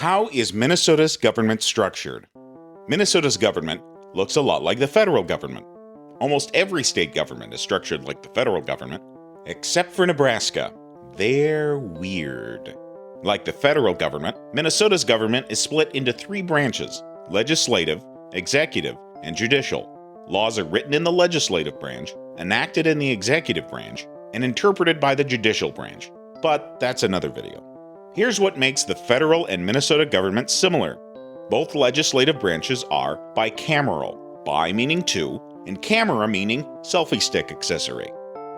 How is Minnesota's government structured? Minnesota's government looks a lot like the federal government. Almost every state government is structured like the federal government, except for Nebraska. They're weird. Like the federal government, Minnesota's government is split into three branches: legislative, executive, and judicial. Laws are written in the legislative branch, enacted in the executive branch, and interpreted by the judicial branch. But that's another video. Here's what makes the federal and Minnesota government similar. Both legislative branches are bicameral, bi meaning two, and camera meaning selfie stick accessory.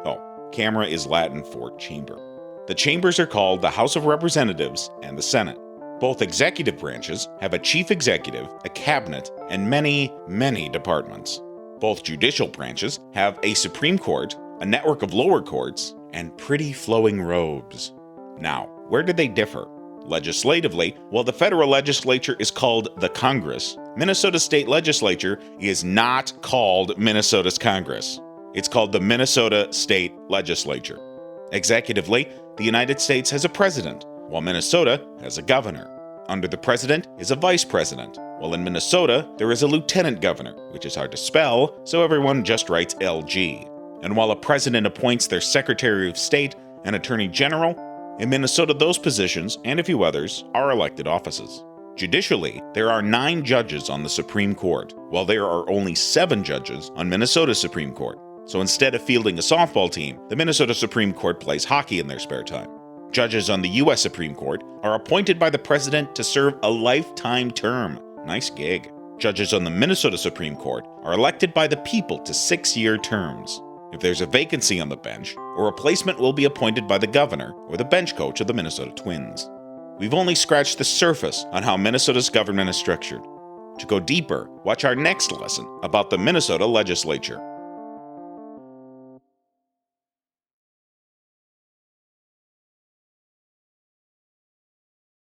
Oh, camera is Latin for chamber. The chambers are called the House of Representatives and the Senate. Both executive branches have a chief executive, a cabinet, and many, many departments. Both judicial branches have a Supreme Court, a network of lower courts, and pretty flowing robes. Now, where do they differ? Legislatively, while the federal legislature is called the Congress, Minnesota's state legislature is not called Minnesota's Congress. It's called the Minnesota State Legislature. Executively, the United States has a president, while Minnesota has a governor. Under the president is a vice president, while in Minnesota there is a lieutenant governor, which is hard to spell, so everyone just writes LG. And while a president appoints their Secretary of State and Attorney General, in Minnesota those positions, and a few others, are elected offices. Judicially, there are 9 judges on the Supreme Court, while there are only 7 judges on Minnesota's Supreme Court. So instead of fielding a softball team, the Minnesota Supreme Court plays hockey in their spare time. Judges on the U.S. Supreme Court are appointed by the president to serve a lifetime term. Nice gig. Judges on the Minnesota Supreme Court are elected by the people to 6-year terms. If there's a vacancy on the bench, a replacement will be appointed by the governor or the bench coach of the Minnesota Twins. We've only scratched the surface on how Minnesota's government is structured. To go deeper, watch our next lesson about the Minnesota legislature.